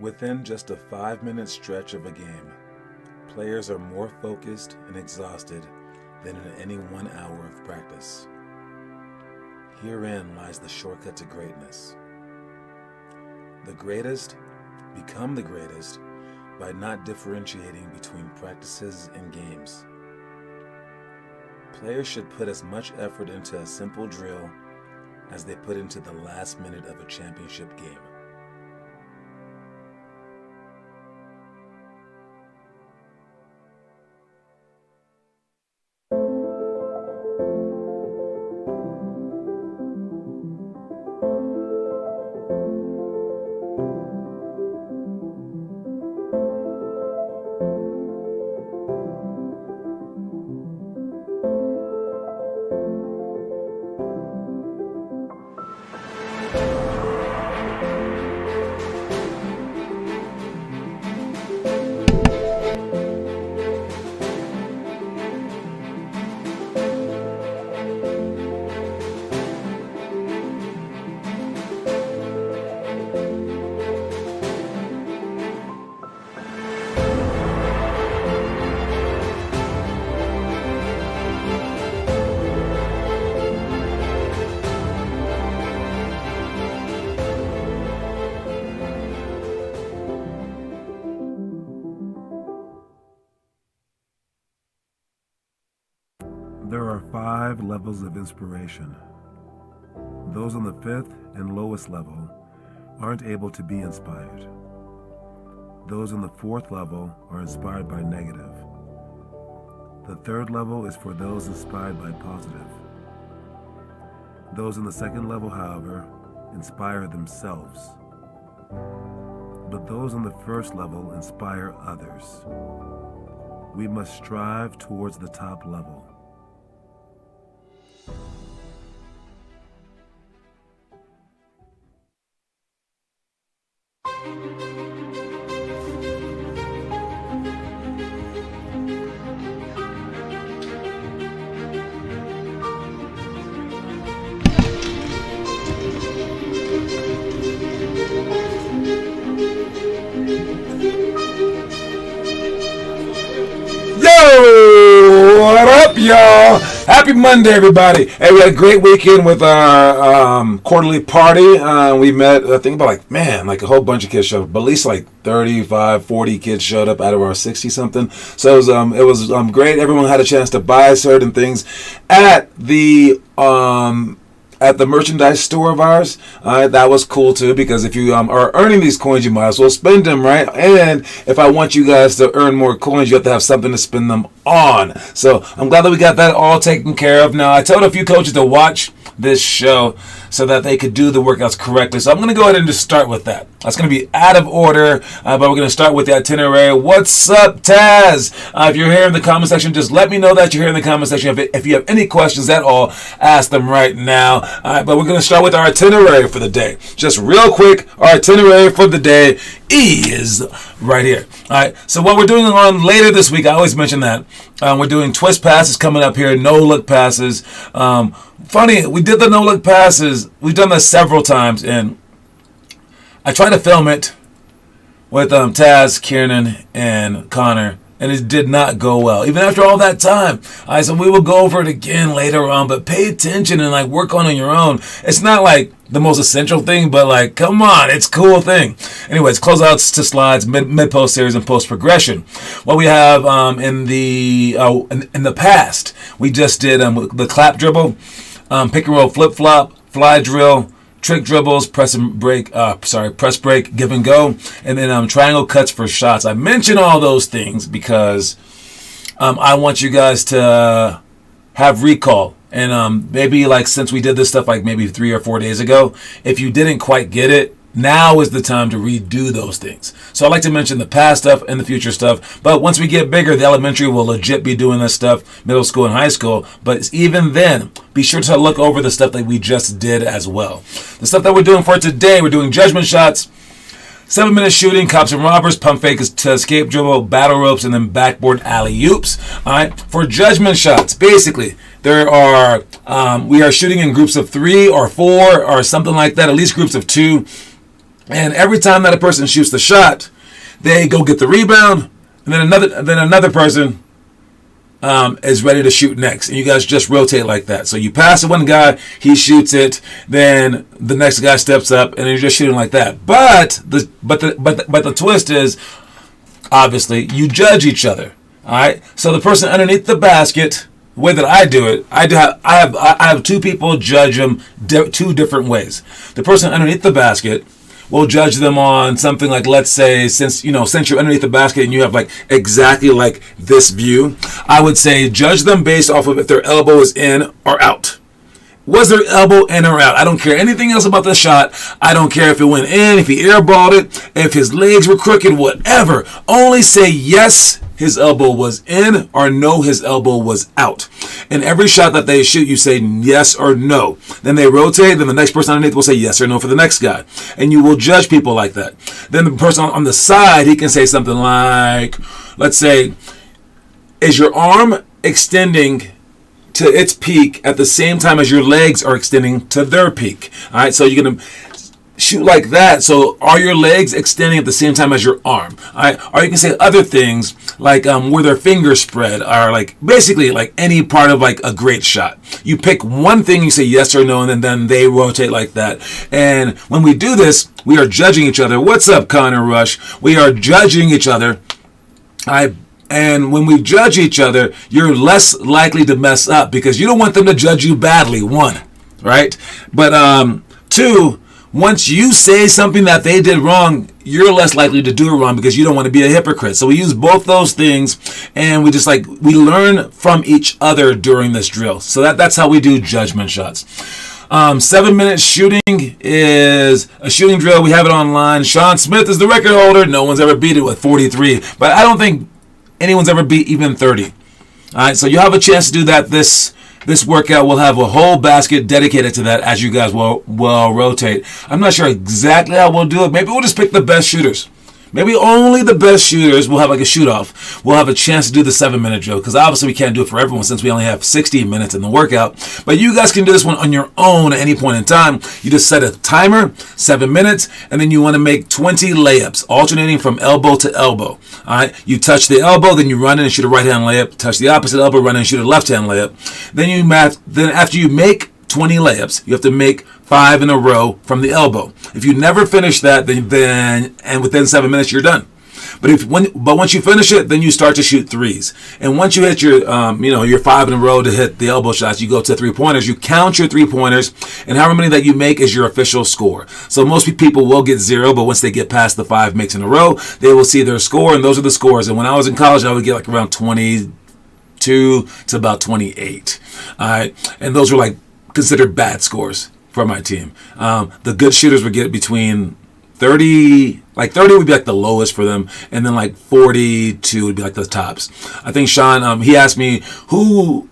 Within just a 5-minute stretch of a game, players are more focused and exhausted than in any 1 hour of practice. Herein lies the shortcut to greatness. The greatest become the greatest by not differentiating between practices and games. Players should put as much effort into a simple drill as they put into the last minute of a championship game. There are 5 levels of inspiration. Those on the 5th and lowest level aren't able to be inspired. Those on the 4th level are inspired by negative. The 3rd level is for those inspired by positive. Those on the 2nd level, however, inspire themselves. But those on the 1st level inspire others. We must strive towards the top level. What up, y'all? Happy Monday, everybody. Hey, we had a great weekend with our quarterly party. We met, I think, about like a whole bunch of kids showed up. But at least like 35, 40 kids showed up out of our 60-something. So it was great. Everyone had a chance to buy certain things at the merchandise store of ours. That was cool too, because if you are earning these coins, you might as well spend them, right? And if I want you guys to earn more coins, you have to have something to spend them on. So I'm glad that we got that all taken care of. Now, I told a few coaches to watch this show so that they could do the workouts correctly. So I'm going to go ahead and just start with that. That's going to be out of order, but we're going to start with the itinerary. What's up, Taz? If you're here in the comment section, just let me know that you're here in the comment section. If you have any questions at all, ask them right now. But we're going to start with our itinerary for the day. Just real quick, our itinerary for the day is right here. All right, so what we're doing on later this week, I always mention that. We're doing twist passes coming up here, no-look passes. Funny, we did the no-look passes. We've done that several times, and I tried to film it with Taz, Kiernan, and Connor, and it did not go well, even after all that time. So we will go over it again later on, but pay attention and work on your own. It's not the most essential thing, but come on, it's a cool thing. Anyways, closeouts to slides, mid-post series, and post progression. What we have in the past, we just did the clap dribble, pick and roll flip flop, fly drill, trick dribbles, press break, give and go, and then triangle cuts for shots. I mention all those things because I want you guys to have recall. And maybe since we did this stuff maybe 3 or 4 days ago, if you didn't quite get it, now is the time to redo those things. So I like to mention the past stuff and the future stuff. But once we get bigger, the elementary will legit be doing this stuff, middle school and high school. But even then, be sure to look over the stuff that we just did as well. The stuff that we're doing for today, we're doing judgment shots, 7-minute shooting, cops and robbers, pump fake to escape dribble, battle ropes, and then backboard alley-oops. All right, for judgment shots, basically, there are we are shooting in groups of 3 or 4 or something like that, at least groups of 2. And every time that a person shoots the shot, they go get the rebound, and then another person is ready to shoot next, and you guys just rotate like that. So you pass to one guy, he shoots it, then the next guy steps up, and you're just shooting like that. But the twist is, obviously, you judge each other. All right. So the person underneath the basket, the way that I do it, I have two people judge them two different ways. The person underneath the basket, we'll judge them on something like, let's say, since you're underneath the basket and you have like exactly like this view, I would say judge them based off of if their elbow is in or out. Was their elbow in or out? I don't care anything else about the shot. I don't care if it went in, if he airballed it, if his legs were crooked, whatever. Only say yes, his elbow was in, or no, his elbow was out. And every shot that they shoot, you say yes or no. Then they rotate, then the next person underneath will say yes or no for the next guy. And you will judge people like that. Then the person on the side, he can say something like, let's say, is your arm extending to its peak at the same time as your legs are extending to their peak? All right, so you're going to shoot like that. So are your legs extending at the same time as your arm? All right, or you can say other things like where their fingers spread, or like basically like any part of like a great shot. You pick one thing, you say yes or no, and then they rotate like that. And when we do this, we are judging each other. What's up, Connor Rush? We are judging each other. And when we judge each other, you're less likely to mess up because you don't want them to judge you badly, one, right? But two, once you say something that they did wrong, you're less likely to do it wrong because you don't want to be a hypocrite. So we use both those things, and we we learn from each other during this drill. So that's how we do judgment shots. 7-minute shooting is a shooting drill. We have it online. Sean Smith is the record holder. No one's ever beat it with 43, but I don't think anyone's ever beat even 30. All right, so you have a chance to do that. This workout will have a whole basket dedicated to that as you guys will rotate. I'm not sure exactly how we'll do it. Maybe we'll just pick the best shooters. Maybe only the best shooters will have like a shoot-off. We'll have a chance to do the 7-minute drill because obviously we can't do it for everyone since we only have 60 minutes in the workout. But you guys can do this one on your own at any point in time. You just set a timer, 7 minutes, and then you want to make 20 layups, alternating from elbow to elbow. All right, you touch the elbow, then you run in and shoot a right-hand layup. Touch the opposite elbow, run in and shoot a left-hand layup. Then after you make 20 layups, you have to make 5 in a row from the elbow. If you never finish that, then within 7 minutes you're done. But once you finish it, then you start to shoot threes. And once you hit your 5 in a row to hit the elbow shots, you go to 3-pointers. You count your 3-pointers, and however many that you make is your official score. So most people will get 0, but once they get past the 5 makes in a row, they will see their score, and those are the scores. And when I was in college, I would get like around 22 to about 28. All right, and those were like considered bad scores for my team. The good shooters would get between 30, like 30 would be like the lowest for them, and then like 42 would be like the tops. I think Sean, he asked me, who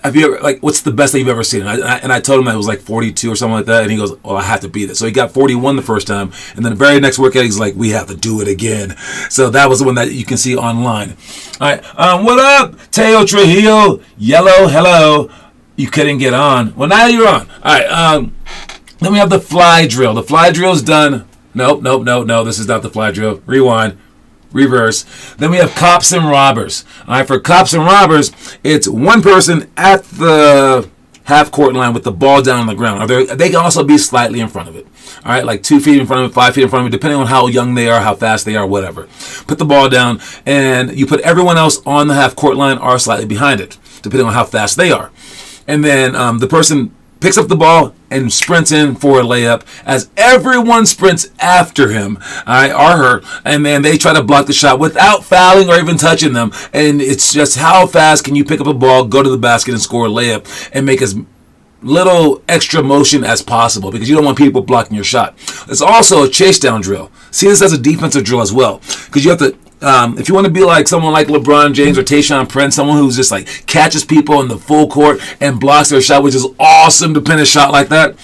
have you ever, like, what's the best that you've ever seen? And I told him that it was like 42 or something like that, and he goes, well, I have to beat it. So he got 41 the first time, and then the very next workout, he's like, we have to do it again. So that was the one that you can see online. All right, what up, Teo Trujillo, yellow, hello. You couldn't get on. Well, now you're on. All right. Then we have the fly drill. The fly drill is done. Nope. This is not the fly drill. Rewind. Reverse. Then we have cops and robbers. All right. For cops and robbers, it's one person at the half-court line with the ball down on the ground. They can also be slightly in front of it. All right, like 2 feet in front of it, 5 feet in front of it, depending on how young they are, how fast they are, whatever. Put the ball down, and you put everyone else on the half-court line or slightly behind it, depending on how fast they are. And then the person picks up the ball and sprints in for a layup as everyone sprints after him, all right, or her, and then they try to block the shot without fouling or even touching them. And it's just how fast can you pick up a ball, go to the basket, and score a layup and make as little extra motion as possible because you don't want people blocking your shot. It's also a chase down drill. See this as a defensive drill as well because you have to, if you want to be like someone like LeBron James or Tayshaun Prince, someone who's just like catches people in the full court and blocks their shot, which is awesome to pin a shot like that,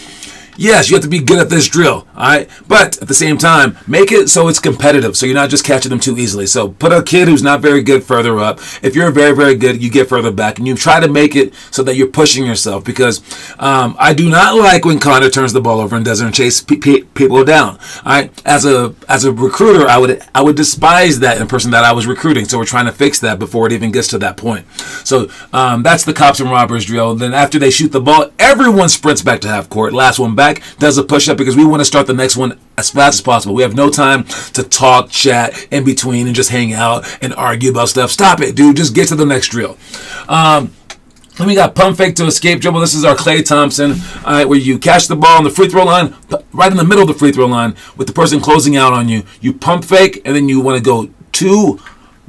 Yes, you have to be good at this drill, all right? But at the same time, make it so it's competitive, so you're not just catching them too easily. So put a kid who's not very good further up. If you're very, very good, you get further back, and you try to make it so that you're pushing yourself, because I do not like when Connor turns the ball over and doesn't chase people down. All right? As a recruiter, I would despise that in a person that I was recruiting, so we're trying to fix that before it even gets to that point. So that's the cops and robbers drill. Then after they shoot the ball, everyone sprints back to half court. Last one back does a push-up, because we want to start the next one as fast as possible. We have no time to talk, chat in between, and just hang out and argue about stuff. Stop it, dude. Just get to the next drill. Then we got pump fake to escape dribble. This is our Klay Thompson, where you catch the ball on the free throw line, right in the middle of the free throw line, with the person closing out on you. You pump fake, and then you want to go 2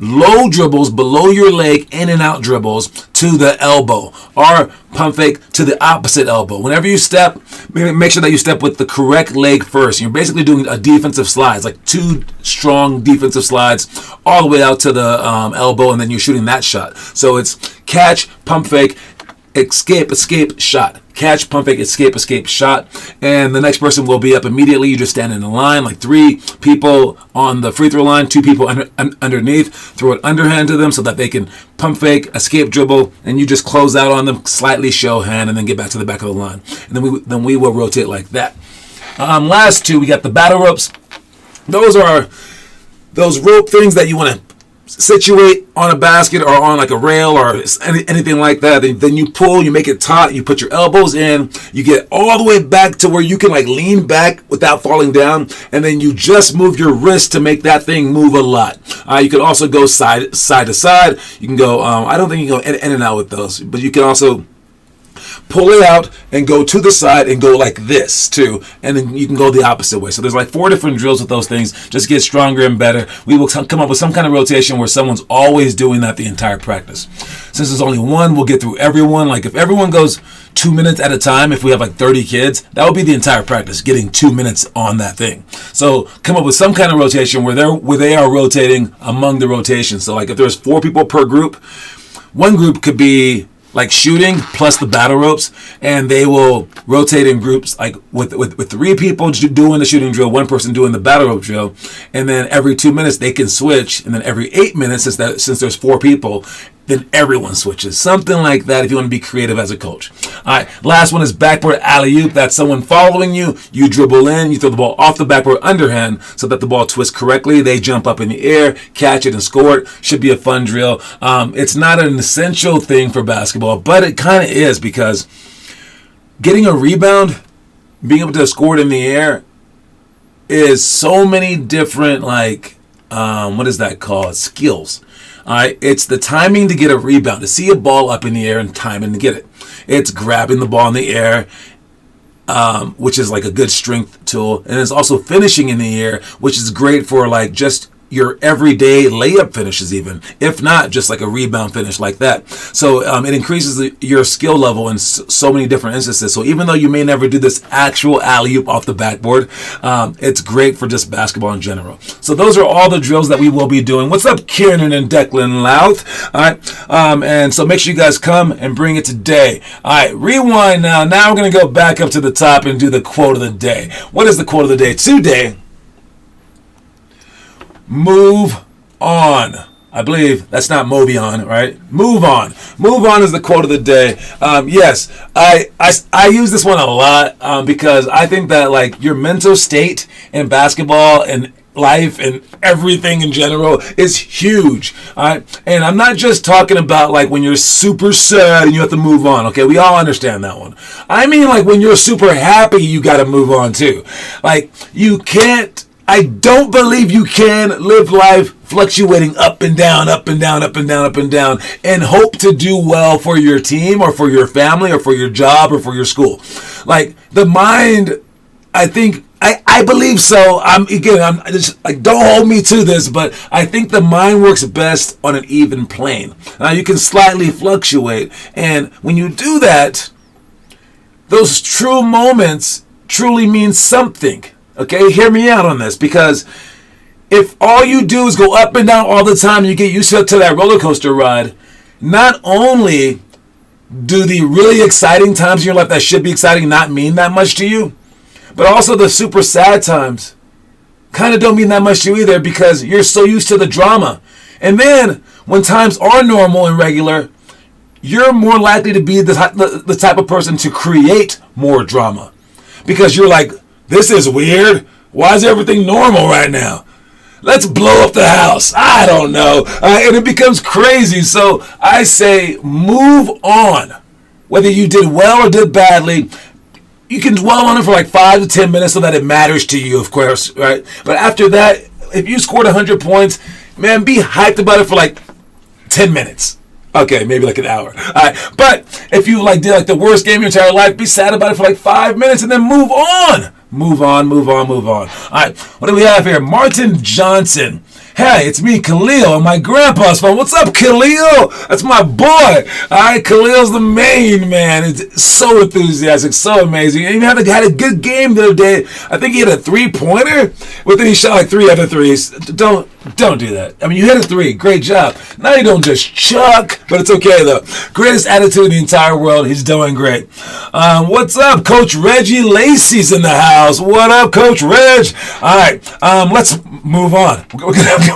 low dribbles below your leg, in and out dribbles to the elbow, or pump fake to the opposite elbow. Whenever you step, make sure that you step with the correct leg first. You're basically doing a defensive slides, like 2 strong defensive slides all the way out to the elbow, and then you're shooting that shot. So it's catch, pump fake, escape, shot. Catch, pump fake, escape, shot. And the next person will be up immediately. You just stand in a line, like 3 people on the free throw line, 2 people underneath. Throw an underhand to them so that they can pump fake, escape dribble, and you just close out on them, slightly show hand, and then get back to the back of the line. And then we will rotate like that. Last 2, we got the battle ropes. Those are those rope things that you want to situate on a basket or on like a rail or anything like that. Then you pull, you make it taut, you put your elbows in, you get all the way back to where you can like lean back without falling down, and then you just move your wrist to make that thing move a lot. You can also go side to side. You can go, I don't think you can go in and out with those, but you can also pull it out and go to the side and go like this too, and then you can go the opposite way. So there's like 4 different drills with those things. Just get stronger and better. We will come up with some kind of rotation where someone's always doing that the entire practice. Since there's only one, we'll get through everyone. Like if everyone goes 2 minutes at a time, if we have like 30 kids, that would be the entire practice, getting 2 minutes on that thing. So come up with some kind of rotation where they are rotating among the rotations. So like if there's 4 people per group, one group could be like shooting plus the battle ropes, and they will rotate in groups like with 3 people doing the shooting drill, 1 person doing the battle rope drill, and then every 2 minutes they can switch, and then every 8 minutes, since there's 4 people, then everyone switches. Something like that if you want to be creative as a coach. All right, last one is backboard alley-oop. That's someone following you. You dribble in, you throw the ball off the backboard underhand so that the ball twists correctly. They jump up in the air, catch it, and score it. Should be a fun drill. It's not an essential thing for basketball, but it kind of is, because getting a rebound, being able to score it in the air, is so many different, like, what is that called? Skills. All right, it's the timing to get a rebound, to see a ball up in the air and timing to get it. It's grabbing the ball in the air, which is like a good strength tool. And it's also finishing in the air, which is great for like just your everyday layup finishes, even if not just like a rebound finish like that. So it increases your skill level in so many different instances. So even though you may never do this actual alley-oop off the backboard, it's great for just basketball in general. So those are all the drills that we will be doing. What's up, Kieran and Declan Louth? All right, and so make sure you guys come and bring it today. All right, rewind now. Now we're going to go back up to the top and do the quote of the day. What is the quote of the day today? Move on. I believe that's not Movion, right? Move on. Move on is the quote of the day. Yes, I use this one a lot because I think that like your mental state in basketball and life and everything in general is huge. All right, and I'm not just talking about like when you're super sad and you have to move on. Okay, we all understand that one. I mean like when you're super happy, you got to move on too. Like you can't. I don't believe you can live life fluctuating up and down, up and down, up and down, up and down, and hope to do well for your team or for your family or for your job or for your school. Like the mind, I think, I believe so. I'm just like, don't hold me to this, but I think the mind works best on an even plane. Now you can slightly fluctuate, and when you do that, those true moments truly mean something. Okay, hear me out on this, because if all you do is go up and down all the time and you get used to that roller coaster ride, not only do the really exciting times in your life that should be exciting not mean that much to you, But also the super sad times kind of don't mean that much to you either because you're so used to the drama. And then when times are normal and regular, you're more likely to be the type of person to create more drama. Because you're like, this is weird. Why is everything normal right now? Let's blow up the house. I don't know. And it becomes crazy. So I say move on. Whether you did well or did badly, you can dwell on it for like 5 to 10 minutes so that it matters to you, of course, right? But after that, if you scored 100 points, man, be hyped about it for like 10 minutes. Okay, maybe like an hour. All right. But if you like did like the worst game of your entire life, be sad about it for like 5 minutes and then move on. Move on. All right. What do we have here? Martin Johnson. Hey, it's me, Khalil, on my grandpa's phone. What's up, Khalil? That's my boy. All right, Khalil's the main man. It's so enthusiastic, so amazing. And he had a good game the other day. I think he hit a 3-pointer, but then he shot like 3 other threes. Don't do that. I mean, you hit a 3. Great job. Now you don't just chuck, but it's okay, though. Greatest attitude in the entire world. He's doing great. What's up? Coach Reggie Lacey's in the house. What up, Coach Reg? All right, let's move on.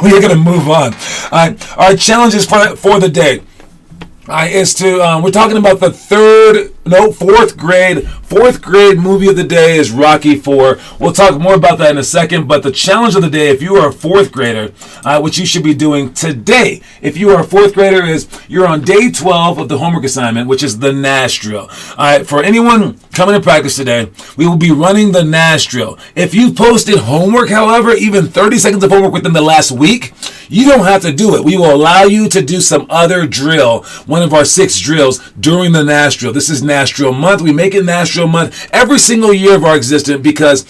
We're going to move on. All right, our challenges for the day. Is to we're talking about the fourth grade movie of the day is Rocky IV. We'll talk more about that in a second, but the challenge of the day, if you are a fourth grader, which you should be doing today, if you are a fourth grader, is you're on day 12 of the homework assignment, which is the Nash drill. For anyone coming to practice today, we will be running the Nash drill. If you posted homework, however, even 30 seconds of homework within the last week, you don't have to do it. We will allow you to do some other drill, one of our 6 drills during the Nash drill. This is Nash drill month. We make it Nash drill month every single year of our existence because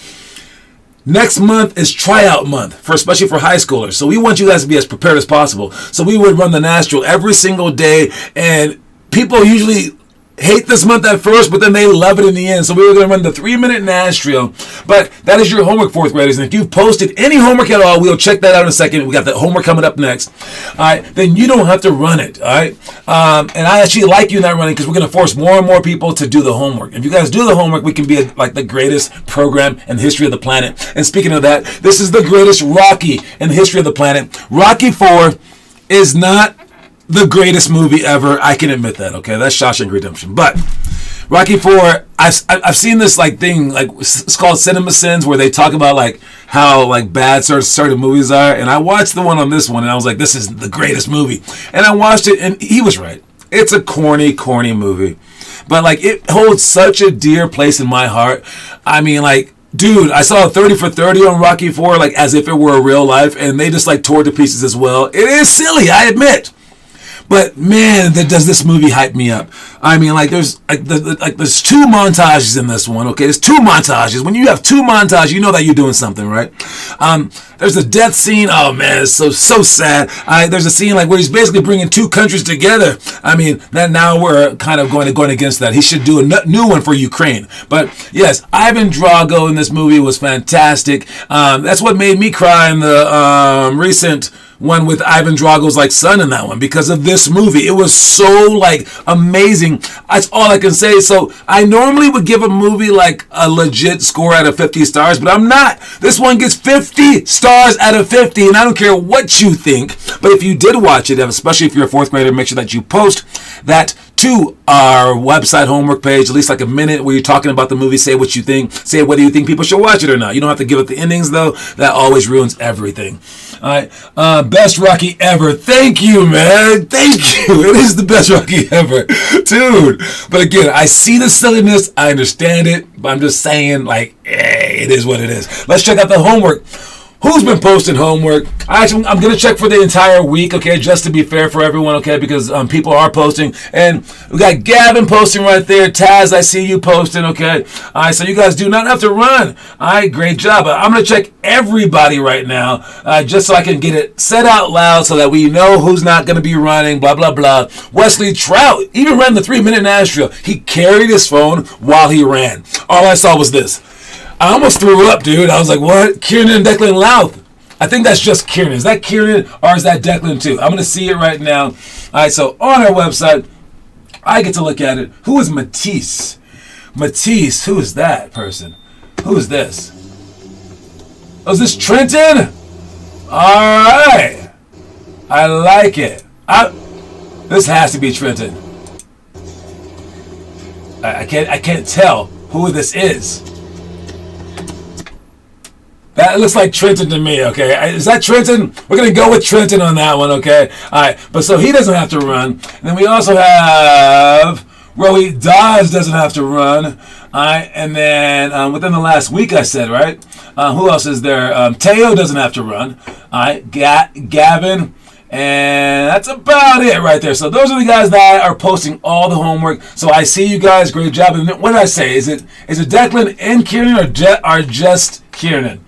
next month is tryout month, especially for high schoolers. So we want you guys to be as prepared as possible. So we would run the Nash drill every single day, and people usually hate this month at first, but then they love it in the end. So we were going to run the 3-minute Nash drill. But that is your homework, fourth graders. And if you've posted any homework at all, we'll check that out in a second. We got the homework coming up next. All right, then you don't have to run it. All right, and I actually like you not running because we're going to force more and more people to do the homework. If you guys do the homework, we can be like the greatest program in the history of the planet. And speaking of that, this is the greatest Rocky in the history of the planet. Rocky IV is not the greatest movie ever. I can admit that. Okay, that's Shawshank Redemption. But Rocky IV, I've seen this like thing, like it's called Cinema Sins, where they talk about like how like bad certain movies are. And I watched the one on this one, and I was like, this is the greatest movie. And I watched it, and he was right. It's a corny movie, but like it holds such a dear place in my heart. I mean, like, dude, I saw a 30 for 30 on Rocky IV, like as if it were a real life, and they just like tore to pieces as well. It is silly, I admit. But man, does this movie hype me up? I mean, like there's there's 2 montages in this one. Okay, there's 2 montages. When you have 2 montages, you know that you're doing something, right? There's a death scene. Oh man, it's so sad. There's a scene like where he's basically bringing 2 countries together. I mean, that now we're kind of going against that. He should do a new one for Ukraine. But yes, Ivan Drago in this movie was fantastic. That's what made me cry in the recent one with Ivan Drago's like son in that one because of this movie. It was so like amazing. That's all I can say. So I normally would give a movie like a legit score out of 50 stars, but I'm not. This one gets 50 stars out of 50, and I don't care what you think. But if you did watch it, especially if you're a 4th grader, make sure that you post that to our website homework page, at least like a minute where you're talking about the movie. Say what you think. Say whether you think people should watch it or not. You don't have to give it the endings, though. That always ruins everything. All right. Best Rocky ever. Thank you, man. Thank you. It is the best Rocky ever. Dude. But again, I see the silliness. I understand it. But I'm just saying, like, it is what it is. Let's check out the homework. Who's been posting homework? I'm going to check for the entire week, okay, just to be fair for everyone, okay, because people are posting. And we got Gavin posting right there. Taz, I see you posting, okay. All right, so you guys do not have to run. All right, great job. I'm going to check everybody right now just so I can get it said out loud so that we know who's not going to be running, blah, blah, blah. Wesley Trout even ran the 3-minute Nash drill. He carried his phone while he ran. All I saw was this. I almost threw up, dude. I was like, what? Kiernan and Declan Louth. I think that's just Kiernan. Is that Kiernan or is that Declan too? I'm going to see it right now. All right, so on our website, I get to look at it. Who is Matisse? Matisse, who is that person? Who's this? Oh, is this Trenton? Alright. I like it. This has to be Trenton. I can't tell who this is. That looks like Trenton to me, okay? Is that Trenton? We're going to go with Trenton on that one, okay? All right, but so he doesn't have to run. And then we also have Roey Dodge doesn't have to run. All right, and then within the last week, I said, right? Who else is there? Teo doesn't have to run. All right, Gavin. And that's about it right there. So those are the guys that are posting all the homework. So I see you guys. Great job. And what did I say? Is it Declan and Kieran or just Kieran?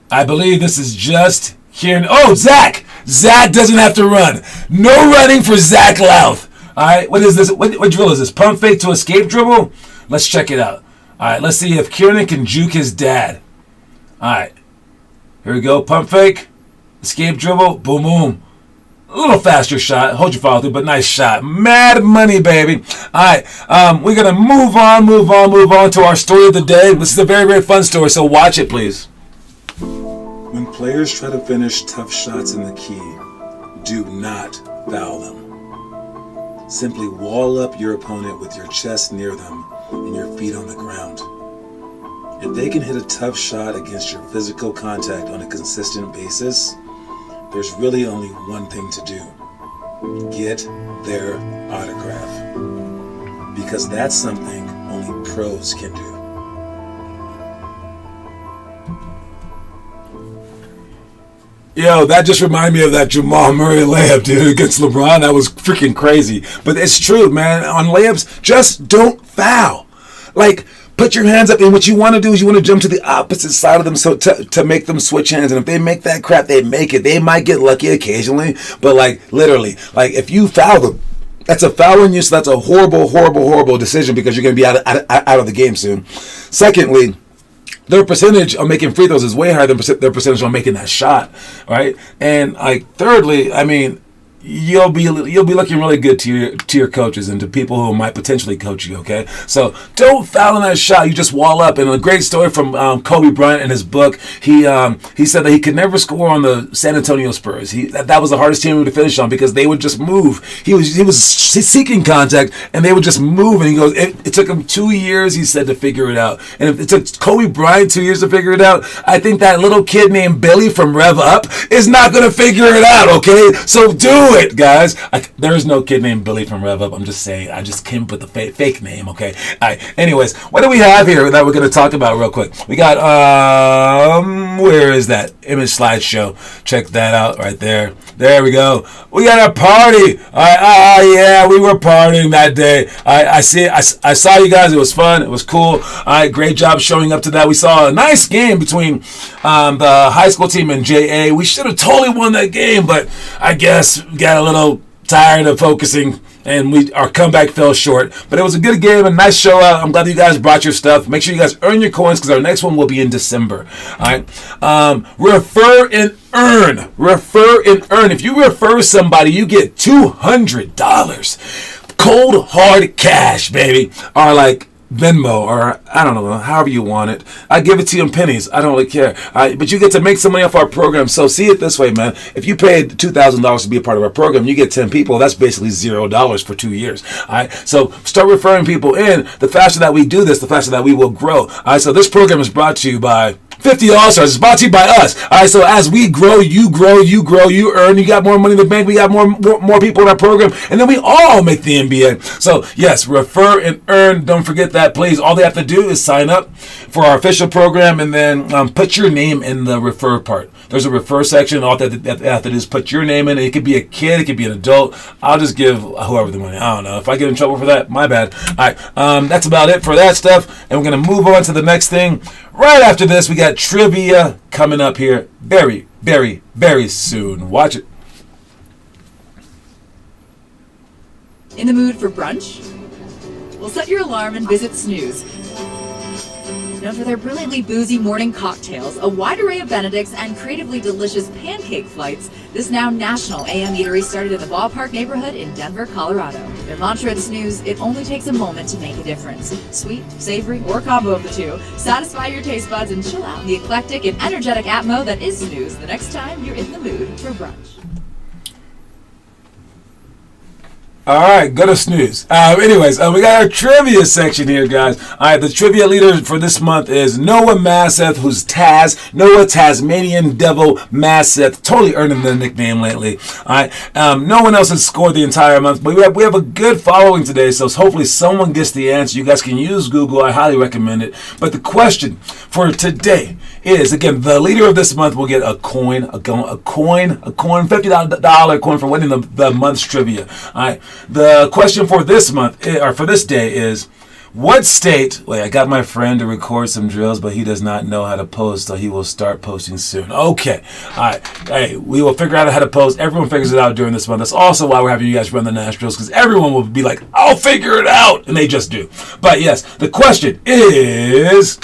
I believe this is just Kieran. Oh, Zach! Zach doesn't have to run. No running for Zach Louth. All right, what is this? What drill is this? Pump fake to escape dribble? Let's check it out. All right, let's see if Kieran can juke his dad. All right, here we go. Pump fake, escape dribble, boom, boom. A little faster shot. Hold your follow through, but nice shot. Mad money, baby. All right, we're going to move on to our story of the day. This is a very, very fun story, so watch it, please. When players try to finish tough shots in the key, do not foul them. Simply wall up your opponent with your chest near them and your feet on the ground. If they can hit a tough shot against your physical contact on a consistent basis, there's really only one thing to do. Get their autograph. Because that's something only pros can do. Yo, that just reminded me of that Jamal Murray layup, dude, against LeBron. That was freaking crazy. But it's true, man. On layups, just don't foul. Like, put your hands up, and what you want to do is you want to jump to the opposite side of them so to make them switch hands. And if they make that crap, they make it. They might get lucky occasionally, but like literally, like if you foul them, that's a foul on you. So that's a horrible decision because you're going to be out of the game soon. Secondly, their percentage of making free throws is way higher than their percentage on making that shot, right? And like thirdly, I mean, you'll be looking really good to your coaches and to people who might potentially coach you. Okay, so don't foul in that shot. You just wall up. And a great story from Kobe Bryant in his book. He said that he could never score on the San Antonio Spurs. That was the hardest team to finish on because they would just move. He was seeking contact and they would just move. And he goes, it took him 2 years, he said, to figure it out. And if it took Kobe Bryant 2 years to figure it out, I think that little kid named Billy from Rev Up is not going to figure it out. Okay, so do it, guys. There is no kid named Billy from Rev Up. I'm just saying. I just came up with the fake name. Okay. All right. Anyways, what do we have here that we're going to talk about real quick? We got where is that image slideshow? Check that out right there. There we go. We got a party. All right. Yeah, we were partying that day. I saw you guys. It was fun. It was cool. All right. Great job showing up to that. We saw a nice game between the high school team and JA. We should have totally won that game, but I guess we got a little tired of focusing and our comeback fell short. But it was a good game, a nice show out. I'm glad that you guys brought your stuff. Make sure you guys earn your coins because our next one will be in December. All right. Refer and earn. Refer and earn. If you refer somebody, you get $200. Cold hard cash, baby. Or like Venmo, or I don't know, however you want it. I give it to you in pennies. I don't really care. But you get to make some money off our program. So see it this way, man. If you paid $2,000 to be a part of our program, you get 10 people. That's basically $0 for 2 years. All right. So start referring people in. The faster that we do this, the faster that we will grow. All right. So this program is brought to you by 50 All-Stars. It's brought to you by us. All right, so as we grow, you earn. You got more money in the bank. We got more people in our program. And then we all make the NBA. So, yes, refer and earn. Don't forget that, please. All they have to do is sign up for our official program and then put your name in the refer part. There's a refer section. All they have to do is put your name in. It could be a kid. It could be an adult. I'll just give whoever the money. I don't know. If I get in trouble for that, my bad. All right, that's about it for that stuff. And we're going to move on to the next thing. Right after this, we got trivia coming up here very, very, very soon. Watch it. In the mood for brunch? Well, set your alarm and visit Snooze. known for their brilliantly boozy morning cocktails, a wide array of Benedicts, and creatively delicious pancake flights, this now national AM eatery started in the Ballpark neighborhood in Denver, Colorado. Their mantra at Snooze, it only takes a moment to make a difference. Sweet, savory, or combo of the two, satisfy your taste buds and chill out in the eclectic and energetic atmo that is Snooze the next time you're in the mood for brunch. All right, go to Snooze. Anyways, we got our trivia section here, guys. All right, the trivia leader for this month is Noah Masseth, who's Taz. Noah Tasmanian Devil Masseth. Totally earning the nickname lately. All right, no one else has scored the entire month, but we have a good following today, so hopefully someone gets the answer. You guys can use Google. I highly recommend it. But the question for today is, again, the leader of this month will get a coin, $50 coin for winning the month's trivia. All right. The question for this month, or for this day, is what state... Wait, I got my friend to record some drills, but he does not know how to post, so he will start posting soon. Okay. All right. Hey, we will figure out how to post. Everyone figures it out during this month. That's also why we're having you guys run the Nash drills, because everyone will be like, I'll figure it out, and they just do. But yes, the question is,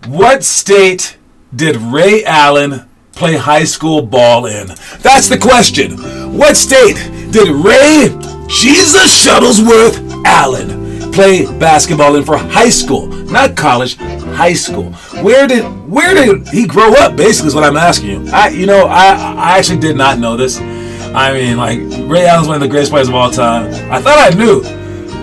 what state did Ray Allen play high school ball in? That's the question. What state did Ray Jesus Shuttlesworth Allen play basketball in for high school? Not college, high school. Where did he grow up? Basically, is what I'm asking you. I actually did not know this. I mean, like, Ray Allen's one of the greatest players of all time. I thought I knew,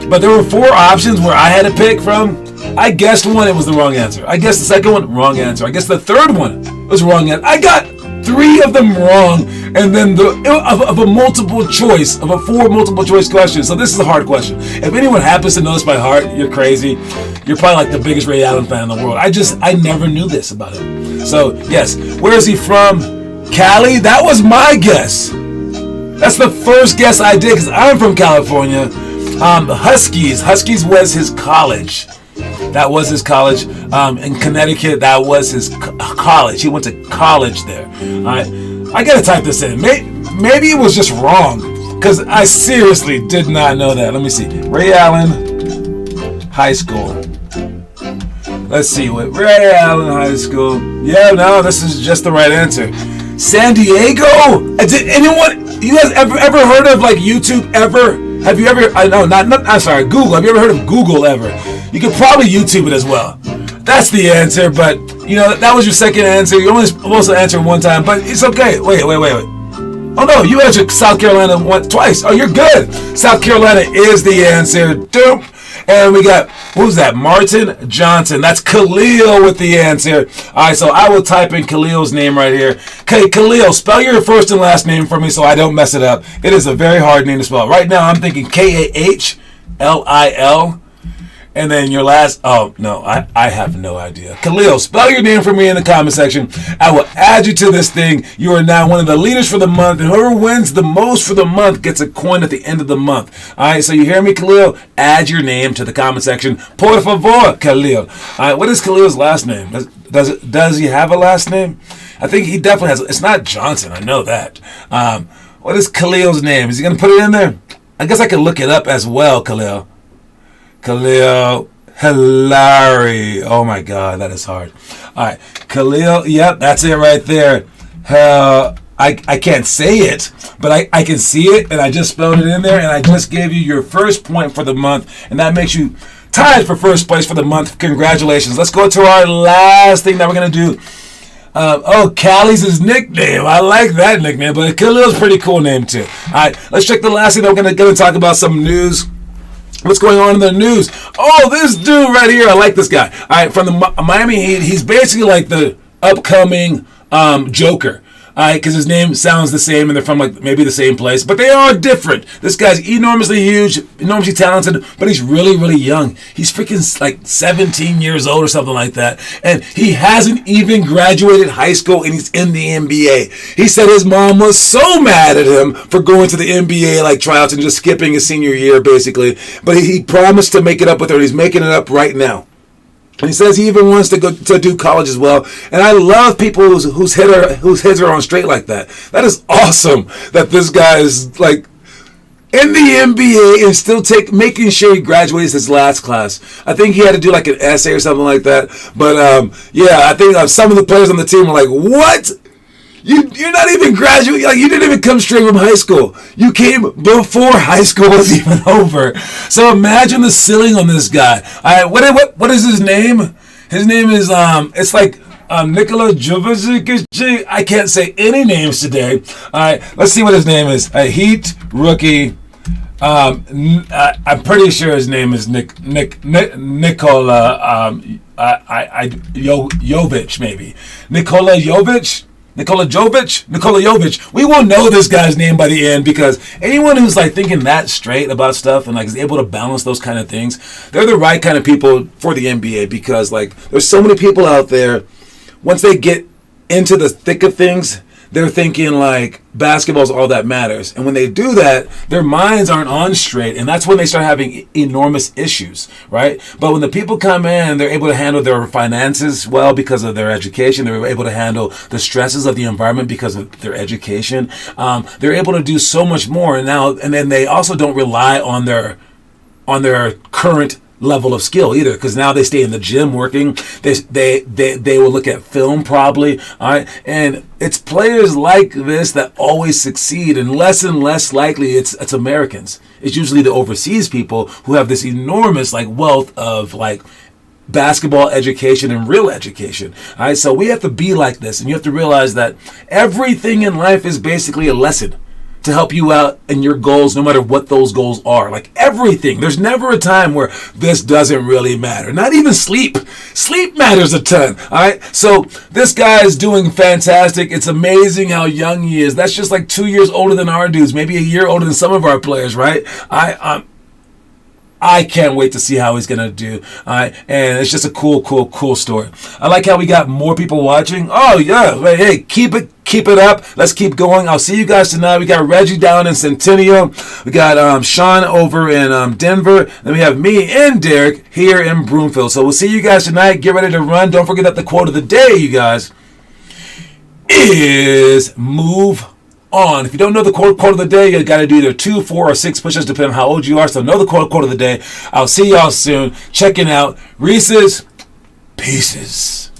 but there were 4 options where I had to pick from. I guessed one, it was the wrong answer. I guessed the second one, wrong answer. I guessed the third one was wrong answer. I got 3 of them wrong, and then of a multiple choice, of a 4 multiple choice questions. So this is a hard question. If anyone happens to know this by heart, you're crazy. You're probably like the biggest Ray Allen fan in the world. I never knew this about him. So yes, where is he from? Cali? That was my guess. That's the first guess I did, because I'm from California. Huskies was his college. That was his college. In Connecticut, that was his college. He went to college there. I gotta type this in. Maybe it was just wrong, because I seriously did not know that. Let me see. Ray Allen High School. Let's see. What Ray Allen High School. Yeah, no, this is just the right answer. San Diego? Did anyone? You guys ever heard of like YouTube ever? Have you ever? I'm sorry, Google. Have you ever heard of Google ever? You could probably YouTube it as well. That's the answer, but that was your second answer. You're only supposed to answer one time, but it's okay. Wait. Oh no, you answered South Carolina twice. Oh, you're good. South Carolina is the answer. Doom. And we got, who's that? Martin Johnson. That's Khalil with the answer. All right, so I will type in Khalil's name right here. Okay, Khalil, spell your first and last name for me so I don't mess it up. It is a very hard name to spell. Right now, I'm thinking Kahlil. And then your last, oh, no, I have no idea. Khalil, spell your name for me in the comment section. I will add you to this thing. You are now one of the leaders for the month, and whoever wins the most for the month gets a coin at the end of the month. All right, so you hear me, Khalil? Add your name to the comment section. Por favor, Khalil. All right, what is Khalil's last name? Does he have a last name? I think he definitely has. It's not Johnson, I know that. What is Khalil's name? Is he going to put it in there? I guess I could look it up as well, Khalil. Khalil Hilary. Oh my God, that is hard. All right, Khalil. Yep, that's it right there. I can't say it, but I can see it, and I just spelled it in there, and I just gave you your first point for the month, and that makes you tied for first place for the month. Congratulations. Let's go to our last thing that we're gonna do. Callie's his nickname. I like that nickname, but Khalil's a pretty cool name too. All right, let's check the last thing that we're gonna talk about. Some news. What's going on in the news? Oh, this dude right here. I like this guy. All right, from the Miami Heat. He's basically like the upcoming Joker. All right, because his name sounds the same, and they're from like maybe the same place, but they are different. This guy's enormously huge, enormously talented, but he's really, really young. He's freaking like 17 years old or something like that, and he hasn't even graduated high school, and he's in the NBA. He said his mom was so mad at him for going to the NBA like tryouts and just skipping his senior year, basically. But he promised to make it up with her, and he's making it up right now. And he says he even wants to go to do college as well. And I love people whose heads are on straight like that. That is awesome that this guy is like in the NBA and still making sure he graduates his last class. I think he had to do like an essay or something like that. But yeah, I think some of the players on the team were like, "What? You're not even graduate. Like, you didn't even come straight from high school. You came before high school was even over." So imagine the ceiling on this guy. All right, what is his name? His name is it's like Nikola Jovic. I can't say any names today. All right, let's see what his name is. Heat rookie. I'm pretty sure his name is Nikola Jovic, maybe. Nikola Jovic. We will know this guy's name by the end, because anyone who's like thinking that straight about stuff and like is able to balance those kind of things, they're the right kind of people for the NBA, because like there's so many people out there, once they get into the thick of things, they're thinking like basketball's all that matters. And when they do that, their minds aren't on straight. And that's when they start having enormous issues, right? But when the people come in, they're able to handle their finances well because of their education. They're able to handle the stresses of the environment because of their education. They're able to do so much more. And then they also don't rely on their current level of skill either, because now they stay in the gym working. They will look at film probably. All right, and it's players like this that always succeed, and less likely it's Americans. It's usually the overseas people who have this enormous like wealth of like basketball education and real education. All right, so we have to be like this, and you have to realize that everything in life is basically a lesson to help you out in your goals, no matter what those goals are. Like everything. There's never a time where this doesn't really matter. Not even sleep. Sleep matters a ton. All right. So this guy is doing fantastic. It's amazing how young he is. That's just like 2 years older than our dudes, maybe a year older than some of our players, right? I can't wait to see how he's going to do. All right. And it's just a cool story. I like how we got more people watching. Oh, yeah. Hey, keep it up. Let's keep going. I'll see you guys tonight. We got Reggie down in Centennial. We got Sean over in Denver. Then we have me and Derek here in Broomfield. So we'll see you guys tonight. Get ready to run. Don't forget that the quote of the day, you guys, is move on. If you don't know the quote of the day, you got to do either 2, 4, or 6 push-ups, depending on how old you are. So know the quote of the day. I'll see y'all soon. Checking out Reese's Pieces.